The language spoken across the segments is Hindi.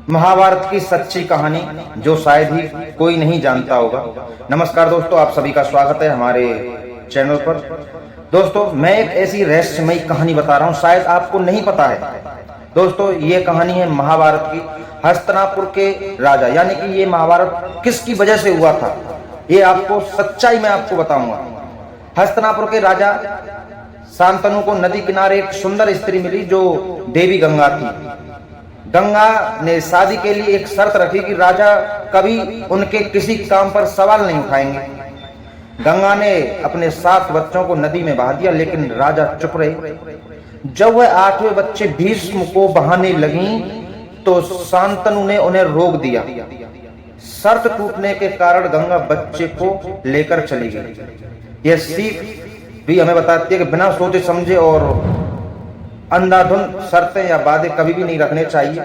महाभारत की सच्ची कहानी जो शायद ही कोई नहीं जानता होगा। नमस्कार दोस्तों, आप सभी का स्वागत है हमारे चैनल पर। दोस्तों, मैं एक ऐसी रहस्यमयी कहानी बता रहा हूँ, शायद आपको नहीं पता है। दोस्तों, ये कहानी है महाभारत की। हस्तिनापुर के राजा, यानी कि ये महाभारत किसकी वजह से हुआ था, ये आपको सच्चाई में आपको बताऊंगा। हस्तिनापुर के राजा शांतनु को नदी किनारे एक सुंदर स्त्री मिली जो देवी गंगा थी। गंगा ने शादी के लिए एक शर्त रखी कि राजा कभी उनके किसी काम पर सवाल नहीं उठाएंगे। गंगा ने अपने 7 बच्चों को नदी में बहा दिया, लेकिन राजा चुप रहे। जब वह 8वें बच्चे भीष्म को बहाने लगी तो शांतनु ने उन्हें रोक दिया। शर्त टूटने के कारण गंगा बच्चे को लेकर चली गई। यह सीख भी हमें बताती है कि बिना सोचे समझे और अंधाधुंध शर्तें या वादे कभी भी नहीं रखने चाहिए।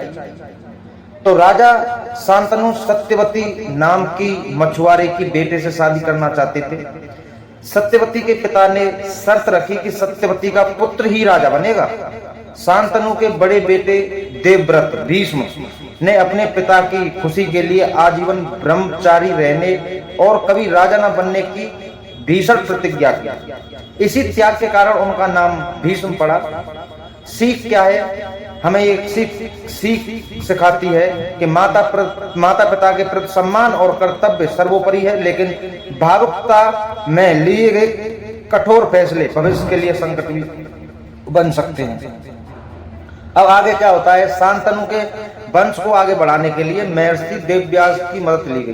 तो राजा शांतनु सत्यवती नाम की मछुआरे की बेटे से शादी करना चाहते थे। सत्यवती के पिता ने शर्त रखी कि सत्यवती का पुत्र ही राजा बनेगा। शांतनु के बड़े बेटे देवव्रत भीष्म ने अपने पिता की खुशी के लिए आजीवन ब्रह्मचारी रहने और कभी राजा न बनने की भीषण प्रतिज्ञा की। इसी त्याग के कारण उनका नाम भीष्म पड़ा। सीख क्या है? हमें एक सीख सिखाती है कि माता पिता के प्रति सम्मान और कर्तव्य सर्वोपरि है, लेकिन भावुकता में लिए गए कठोर फैसले भविष्य के लिए संकट भी बन सकते हैं। अब आगे क्या होता है? शांतनु के वंश को आगे बढ़ाने के लिए महर्षि वेदव्यास की मदद ली गई।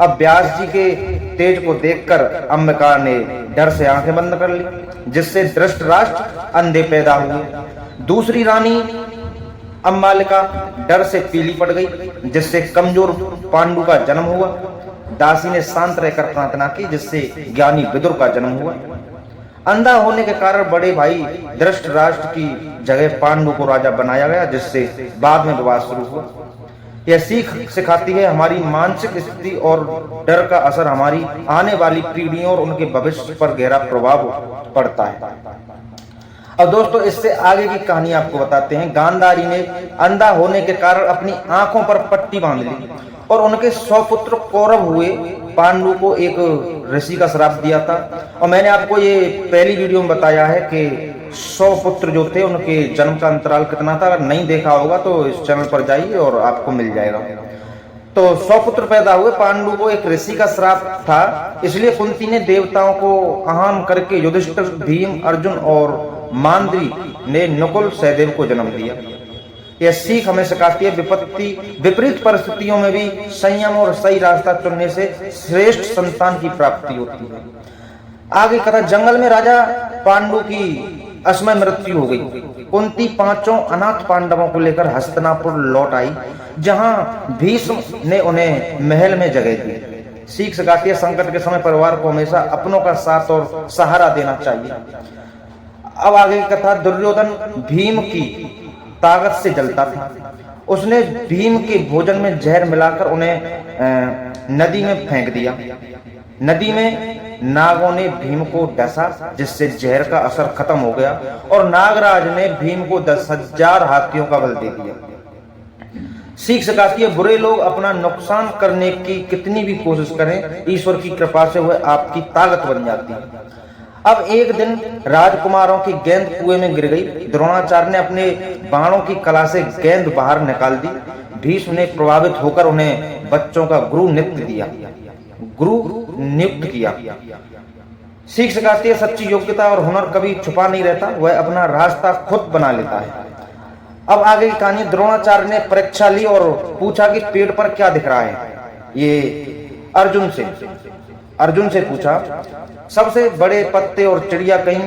अब व्यास जी के तेज को देखकर अंबिका ने डर से आंखें बंद कर ली, जिससे धृतराष्ट्र अंधे पैदा हुए। दूसरी रानी अंबालिका डर से पीली पड़ गई, जिससे कमजोर पांडु का जन्म हुआ। दासी ने शांत रहकर प्रार्थना की, जिससे ज्ञानी विदुर का जन्म हुआ। अंधा होने के कारण बड़े भाई धृतराष्ट्र की जगह पांडु को राजा बनाया गया, जिससे बाद में विवाद शुरू हुआ। यह सीख सिखाती है हमारी मानसिक स्थिति और डर का असर हमारी आने वाली पीढ़ियों और उनके भविष्य पर गहरा प्रभाव पड़ता है। अब दोस्तों, इससे आगे की कहानी आपको बताते हैं। गांधारी ने अंधा होने के कारण अपनी आंखों पर पट्टी बांध ली और उनके 100 पुत्र कौरव हुए। पांडु को एक ऋषि का श्राप दिया था, और मैंने आपको ये पहली वीडियो में बताया है कि 100 पुत्र जो थे उनके जन्म का अंतराल कितना था। अगर नहीं देखा होगा तो इस चैनल पर जाइए और आपको मिल जाएगा। तो 100 पुत्र पैदा हुए। पांडु को एक ऋषि का श्राप था, इसलिए कुंती ने देवताओं को आह्वान करके युधिष्ठिर, भीम, अर्जुन और मांद्री ने नकुल, सहदेव को जन्म दिया। यह सीख हमें सिखाती है विपरीत परिस्थितियों में भी संयम और सही रास्ता चुनने से श्रेष्ठ संतान की प्राप्ति होती है। आगे कथा, जंगल में राजा पांडु की असमय मृत्यु हो गई। कुंती 5 अनाथ पांडवों को लेकर हस्तिनापुर लौट आई, जहां भीष्म ने उन्हें महल में जगह दी। सीख सिखाती है संकट के समय परिवार को हमेशा अपनों का साथ और सहारा देना चाहिए। अब आगे की कथा, दुर्योधन भीम की ताकत से जलता था। उसने भीम के भोजन में जहर मिलाकर उन्हें नदी में फेंक दिया। नदी में नागों ने भीम को डसा, जिससे जहर का असर खत्म हो गया, और नागराज ने भीम को 10,000 हाथियों का बल दे दिया। सीख सिखाती है बुरे लोग अपना नुकसान करने की कितनी भी कोशिश करें, ईश्वर की कृपा से वह आपकी ताकत बन जाती है। अब एक दिन राजकुमारों की गेंद कुएं में गिर गई। द्रोणाचार्य ने अपने बाणों की कला से गेंद बाहर निकाल दी। भीष्म ने प्रभावित होकर उन्हें बच्चों का गुरु नियुक्त किया। सीख सिखाती है सच्ची योग्यता और हुनर कभी छुपा नहीं रहता, वह अपना रास्ता खुद बना लेता है। अब आगे की कहानी, द्रोणाचार्य ने परीक्षा ली और पूछा कि पेड़ पर क्या दिख रहा है। ये अर्जुन से पूछा। सबसे बड़े पत्ते और चिड़िया कहीं,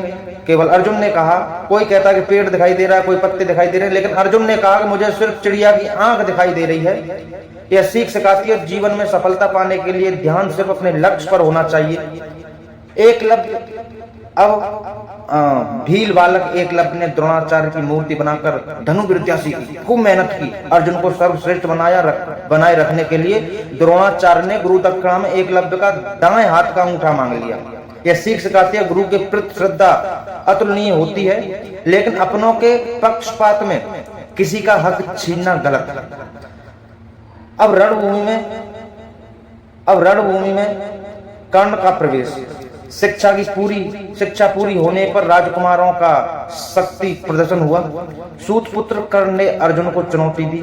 केवल अर्जुन ने कहा। कोई कहता कि पेड़ दिखाई दे रहा है, कोई पत्ते दिखाई दे रहे हैं, लेकिन अर्जुन ने कहा कि मुझे सिर्फ चिड़िया की आंख दिखाई दे रही है। यह सीख सिखाती है जीवन में सफलता पाने के लिए ध्यान सिर्फ अपने लक्ष्य पर होना चाहिए। भील बालक एकलव्य ने द्रोणाचार्य की मूर्ति बनाकर धनुर्विद्या सीखी, खूब मेहनत की। अर्जुन को सर्वश्रेष्ठ बनाए रखने के लिए द्रोणाचार्य ने गुरु दक्षिणा में एकलव्य का दाएं हाथ का अंगूठा मांग लिया। यह सीख सिखाती है गुरु के प्रति श्रद्धा अतुलनीय होती है, लेकिन अपनों के पक्षपात में किसी का हक छीनना गलत है। अब रणभूमि में कर्ण का प्रवेश। शिक्षा पूरी होने पर राजकुमारों का शक्ति प्रदर्शन हुआ। सूत पुत्र कर्ण ने अर्जुन को चुनौती दी।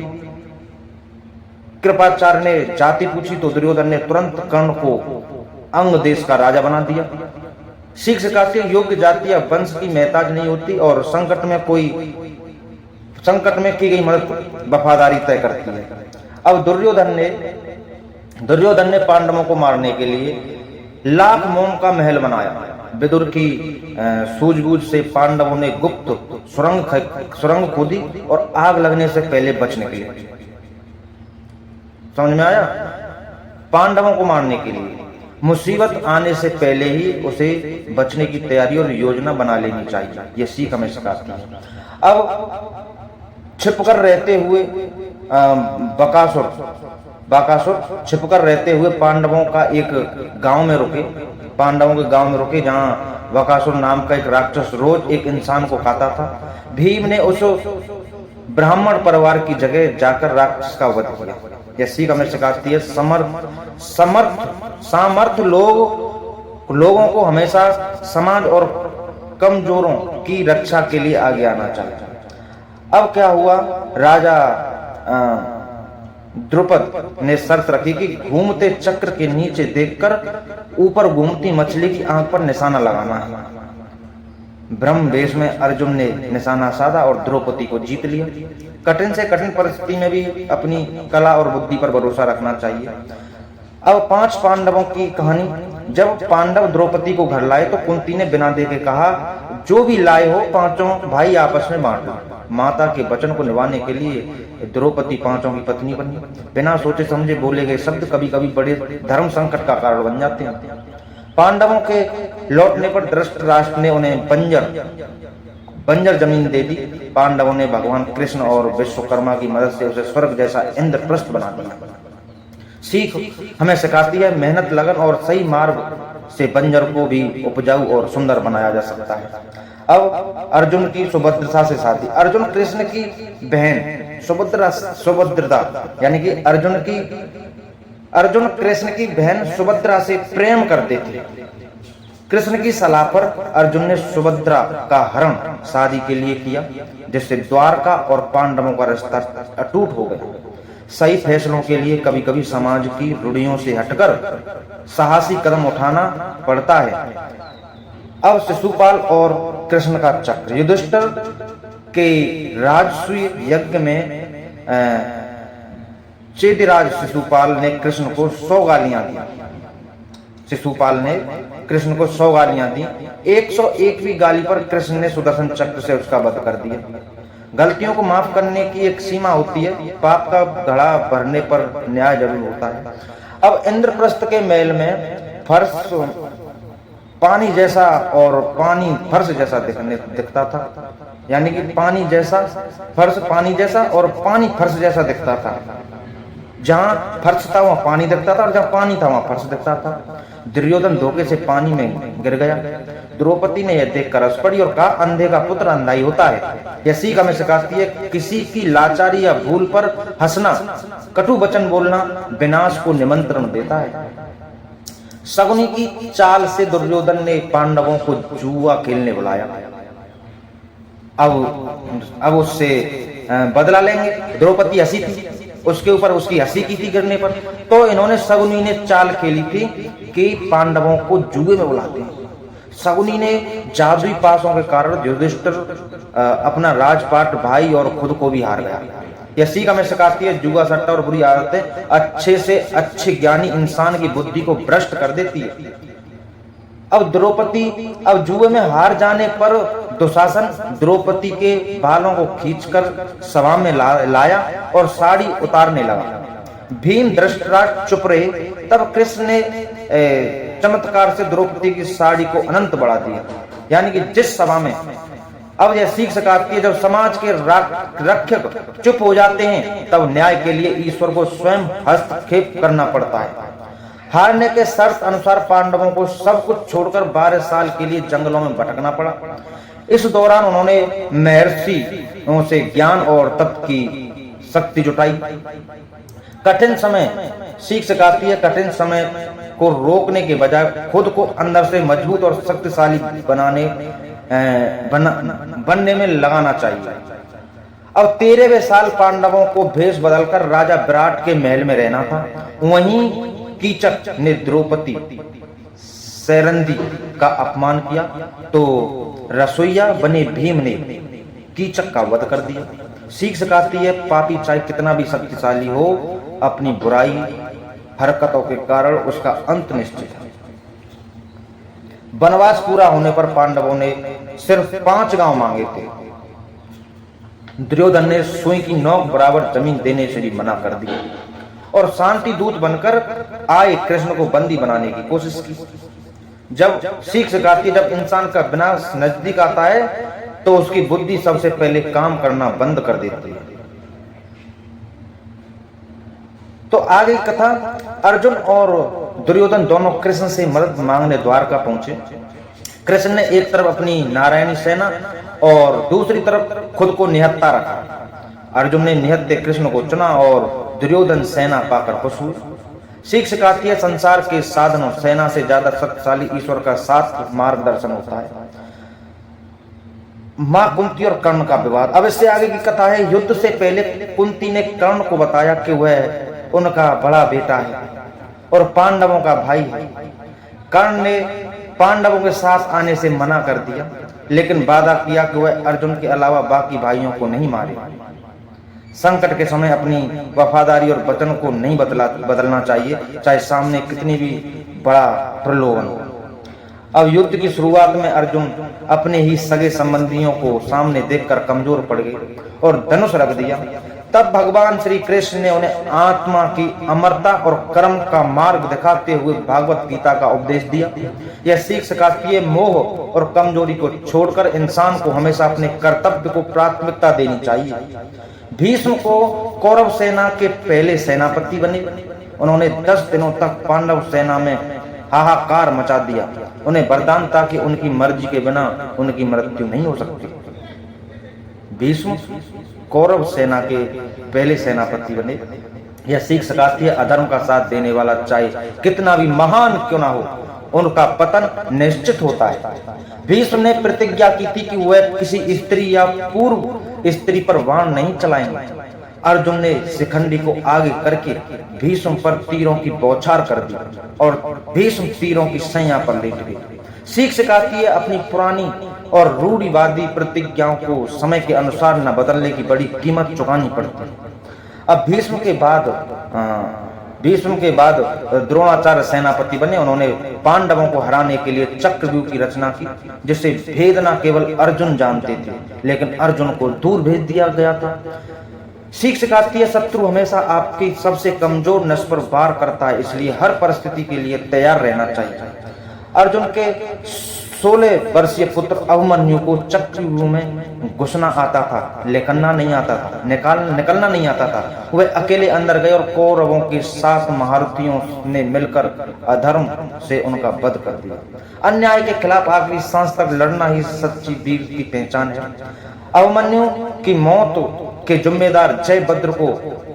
कृपाचार्य ने जाति पूछी तो दुर्योधन ने तुरंत कर्ण को अंग देश का राजा बना दिया। सीख सिखाती है योग्य जाति या वंश की महताज नहीं होती और संकट में की गई मदद वफादारी तय करती है। अब दुर्योधन ने पांडवों को मारने के लिए लाख मोम का महल बनाया। विदुर की सूझबूझ से पांडवों ने गुप्त सुरंग खोदी और आग लगने से पहले बच निकले। समझ में आया? पांडवों को मारने के लिए मुसीबत आने से पहले ही उसे बचने की तैयारी और योजना बना लेनी चाहिए। यह सीख हमें सिखाती है। अब छिपकर रहते हुए बकासुर छिपकर रहते हुए पांडवों के गांव में रुके जहां बकासुर नाम का एक राक्षस रोज एक इंसान को खाता था। भीम ने उस ब्राह्मण परिवार की जगह जाकर राक्षस का वध किया। यह सीख हमें सिखाती है सामर्थ्य लोगों को हमेशा समाज और कमजोरों की रक्षा के लिए आगे आना चाहिए। अब क्या हुआ? राजा द्रुपद ने शर्त रखी कि घूमते चक्र के नीचे देखकर ऊपर घूमती मछली की आंख पर निशाना लगाना है। ब्रह्म वेश में अर्जुन ने निशाना साधा और द्रौपदी को जीत लिया। कठिन से कठिन परिस्थिति में भी अपनी कला और बुद्धि पर भरोसा रखना चाहिए। अब 5 पांडवों की कहानी। जब पांडव द्रौपदी को घर लाए तो कुंती ने बिना देखे कहा, जो भी लाए हो 5 भाई आपस में बांट लो। माता के वचन को निभाने के लिए द्रौपदी 5 की पत्नी बनी। बिना सोचे समझे बोले गए शब्द कभी कभी बड़े धर्म संकट का कारण बन जाते हैं। पांडवों के लौटने पर धृतराष्ट्र ने उन्हें बंजर जमीन दे दी। पांडवों ने भगवान कृष्ण और विश्वकर्मा की मदद से उसे स्वर्ग जैसा इंद्रप्रस्थ बना दिया। सीख हमें सिखाती है मेहनत, लगन और सही मार्ग से बंजर को भी उपजाऊ और सुंदर बनाया जा सकता है। अब अर्जुन की सुभद्रा से शादी। अर्जुन कृष्ण की बहन सुभद्रा यानी कि अर्जुन कृष्ण की बहन सुभद्रा से प्रेम करते थे। कृष्ण की सलाह पर अर्जुन ने सुभद्रा का हरण शादी के लिए किया, जिससे द्वारका और पांडवों का रिश्ता अटूट हो गया। सही फैसलों के लिए कभी कभी समाज की रूढ़ियों से हटकर साहसी कदम उठाना पड़ता है। अब शिशुपाल और कृष्ण का चक्र। युधिष्ठिर के राजसूय यज्ञ में चेदिराज शिशुपाल ने कृष्ण को 100 गालियां दी। 101वीं गाली पर कृष्ण ने सुदर्शन चक्र से उसका वध कर दिया। गलतियों को माफ करने की एक सीमा होती है। पाप का घड़ा भरने पर न्याय जरूर होता है। अब इंद्रप्रस्थ के महल में फर्श पानी जैसा और पानी फर्श जैसा दिखता था। यानी कि पानी जैसा और पानी फर्श जैसा दिखता था। जहां फर्श था वहां पानी दिखता था और जहां पानी था वहां फर्श दिखता था। दुर्योधन धोखे से पानी में गिर गया। द्रौपदी ने यह देखकर हंस पड़ी और कहा, अंधे का पुत्र अंधा ही होता है। यह सीख हमें सिखाती है किसी की लाचारी या भूल पर हंसना, कटु वचन बोलना विनाश को निमंत्रण देता है। शकुनी की चाल से दुर्योधन ने पांडवों को जुआ खेलने बुलाया। अब उससे बदला लेंगे। द्रौपदी हंसी थी, उसके ऊपर उसकी हंसी की थी गिरने पर। तो इन्होंने शकुनी ने चाल खेली थी कि पांडवों को जुए में बुलाते हैं। शकुनी ने जादुई पासों के कारण युधिष्ठिर अपना राजपाट, भाई और खुद को भी हार गया। यह सीख हमें सिखाती है जुआ, सट्टा और बुरी आदतें अच्छे से अच्छे ज्ञानी इंसान की बुद्धि को भ्रष्ट कर देती है। अब जुए में हार जाने पर दुशासन द्रौपदी के बालों को खींचकर सभा में लाया और साड़ी उतारने लगा। भीम धृतराष्ट्र चुप रहे। तब कृष्ण ने चमत्कार से द्रौपदी की साड़ी को अनंत बढ़ा दिया। यानी कि जिस सभा में, अब यह सीख सिखाती है जब समाज के रक्षक चुप हो जाते हैं तब न्याय के लिए ईश्वर को स्वयं हस्तक्षेप करना पड़ता है। हारने के शर्त अनुसार पांडवों को सब कुछ छोड़कर 12 साल के लिए जंगलों में भटकना पड़ा। इस दौरान उन्होंने महर्षियों से ज्ञान और तप की शक्ति जुटाई। कठिन समय सीख सिखाती है, कठिन समय को रोकने के बजाय खुद को अंदर से मजबूत और शक्तिशाली बनने में लगाना चाहिए। अब 13वें साल पांडवों को भेष बदलकर राजा विराट के महल में रहना था। वहीं कीचक ने द्रौपदी सैरंधी का अपमान किया तो रसोइया बने भीम ने कीचक का वध कर दिया। सीख सिखाती है, पापी चाहे कितना भी शक्तिशाली हो, अपनी बुराई हरकतों के कारण उसका अंत निश्चित है। वनवास पूरा होने पर पांडवों ने सिर्फ 5 गांव मांगे थे। दुर्योधन ने सुई की नोक बराबर जमीन देने से भी मना कर दिया और शांति दूत बनकर आए कृष्ण को बंदी बनाने की कोशिश की। जब सीख सिखाती है, जब इंसान का विनाश नजदीक आता है तो उसकी बुद्धि सबसे पहले काम करना बंद कर देती है। तो आगे कथा, अर्जुन और दुर्योधन दोनों कृष्ण से मदद मांगने द्वारका पहुंचे। कृष्ण ने एक तरफ अपनी नारायणी सेना और दूसरी तरफ खुद को निहत्ता रखा। अर्जुन ने निहत्ते कृष्ण को चुना और दुर्योधन सेना पाकर खुश हुए। सीख सिखाती है, संसार के साधनों सेना से ज्यादा शक्तिशाली ईश्वर का साथ मार्गदर्शन होता है। मां कुंती और कर्ण का विवाद। अब इससे आगे की कथा है। युद्ध से पहले कुंती ने कर्ण को बताया कि वह उनका बड़ा बेटा है और पांडवों का भाई है। कर्ण ने पांडवों के साथ आने से मना कर दिया, लेकिन वादा किया कि वह अर्जुन के अलावा बाकी भाइयों को नहीं मारे। संकट के समय अपनी वफादारी और वचन को नहीं बदलना चाहिए, चाहे सामने कितनी भी बड़ा प्रलोभन हो। अब युद्ध की शुरुआत में अर्जुन अपने ही सगे संबंधियों को सामने देखकर कमजोर पड़ गए और धनुष रख दिया। तब भगवान श्री कृष्ण ने उन्हें आत्मा की अमरता और कर्म का मार्ग दिखाते हुए भागवत गीता का उपदेश दिया। यह सीख सिखाती है, मोह और कमजोरी को छोड़कर इंसान को हमेशा अपने कर्तव्य को प्राथमिकता देनी चाहिए। भीष्म को कौरव सेना के पहले सेनापति बने। उन्होंने 10 दिनों तक पांडव सेना में हाहाकार मचा दिया। उन्हें वरदान था कि उनकी मर्जी के बिना उनकी मृत्यु नहीं हो सकती। भीष्म कौरव सेना के पहले सेनापति बने। यह सीख सिखाती है, अधर्म का साथ देने वाला चाहे कितना भी महान क्यों ना हो, उनका पतन निश्चित होता है। भीष्म ने प्रतिज्ञा की थी कि वह किसी स्त्री या पूर्व स्त्री पर बाण नहीं चलाएंगे। अर्जुन ने शिखंडी को आगे करके भीष्म पर तीरों की बौछार कर दी और भीष्म तीरों की सैया पर लेट गए। सीख सिखाती है, अपनी पुरानी और रूढ़िवादी प्रतिज्ञाओं को समय के अनुसार न बदलने की बड़ी कीमत चुकानी पड़ती है। अब भीष्म के बाद द्रोणाचार्य सेनापति बने। उन्होंने पांडवों को हराने के लिए चक्रव्यूह की रचना की, जिसे भेद न केवल अर्जुन जानते थे, लेकिन अर्जुन को दूर भेज दिया गया था। सीख सिखाती है, शत्रु हमेशा आपकी सबसे कमजोर नस पर वार करता है, इसलिए हर परिस्थिति के लिए तैयार रहना चाहिए। अर्जुन के 16 वर्षीय पुत्र अभिमन्यु को चक्रव्यूह में घुसना आता था, निकलना नहीं आता था। वे अकेले अंदर गए और कौरवों के साथ महारथियों ने मिलकर अधर्म से उनका वध कर दिया। अन्याय के खिलाफ आखिरी सांस तक लड़ना ही सच्ची वीर की पहचान है। अभिमन्यु की मौत के जिम्मेदार जयभद्र को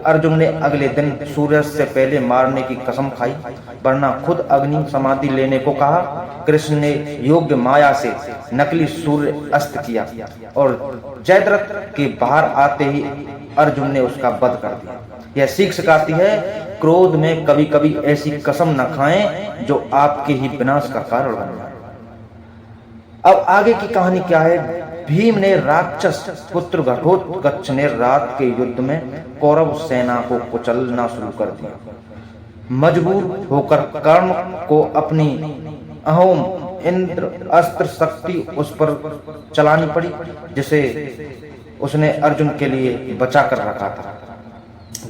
अर्जुन ने अगले दिन सूर्य से पहले मारने की कसम खाई, वरना खुद अग्नि समाधि लेने को कहा। कृष्ण ने योग्य माया से नकली सूर्य अस्त किया और जयद्रथ के बाहर आते ही अर्जुन ने उसका वध कर दिया। यह सीख सिखाती है, क्रोध में कभी कभी ऐसी कसम न खाएं जो आपके ही विनाश का कारण बन जाए। अब आगे की कहानी क्या है। भीम ने राक्षस पुत्र घटोत्कच ने रात के युद्ध में कौरव सेना को कुचलना शुरू कर दिया। मजबूर होकर कर्ण को अपनी अहोम इंद्र अस्त्र शक्ति उस पर चलानी पड़ी, जिसे उसने अर्जुन के लिए बचा कर रखा था।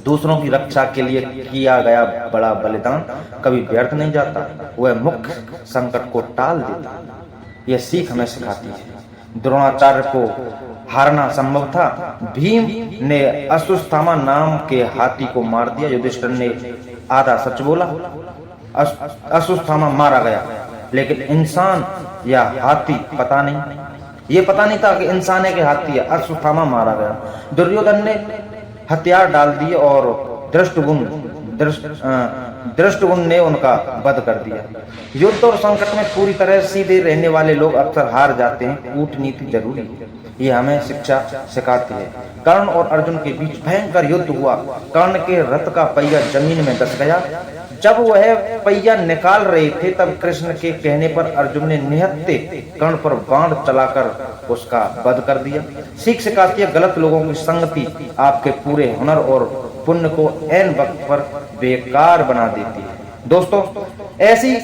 दूसरों की रक्षा के लिए किया गया बड़ा बलिदान कभी व्यर्थ नहीं जाता, वह मुख्य संकट को टाल देता। यह सीख हमें सिखाती है। द्रोणाचार्य को हारना संभव था। भीम ने अश्वत्थामा नाम के हाथी को मार दिया। युधिष्ठिर ने आधा सच बोला, अश्वत्थामा मारा गया, लेकिन इंसान या हाथी पता नहीं। ये पता नहीं था कि इंसान है कि हाथी है। अश्वत्थामा मारा गया। दुर्योधन ने हथियार डाल दिए और दृष्टगुन ने उनका वध कर दिया। युद्ध और संकट में पूरी तरह सीधे रहने वाले लोग अक्सर हार जाते हैं। कूटनीति जरूरी है, ये हमें शिक्षा सिखाती है। कर्ण और अर्जुन के बीच भयंकर युद्ध हुआ। कर्ण के रथ का पहिया जमीन में धंस गया। जब वह पहिया निकाल रहे थे तब कृष्ण के कहने पर अर्जुन ने निहत्थे कर्ण पर बाण चलाकर उसका वध कर दिया। सीख सिखाती है, गलत लोगों की संगति आपके पूरे हुनर और पुण्य को ऐन वक्त पर बेकार बना देती है। दोस्तों, ऐसी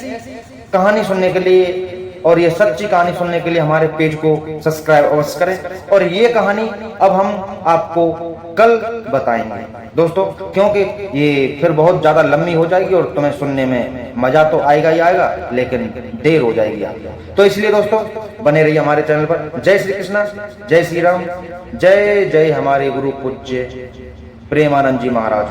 कहानी सुनने के लिए और ये सच्ची कहानी सुनने के लिए हमारे पेज को सब्सक्राइब अवश्य करें। और ये कहानी अब हम आपको कल बताएंगे दोस्तों, क्योंकि ये फिर बहुत ज्यादा लंबी हो जाएगी और तुम्हें सुनने में मजा तो आएगा ही आएगा, लेकिन देर हो जाएगी आपको। तो इसलिए दोस्तों बने रहिए हमारे चैनल पर। जय श्री कृष्ण, जय श्री राम, जय जय हमारे गुरु पूज्य प्रेमानंद जी महाराज।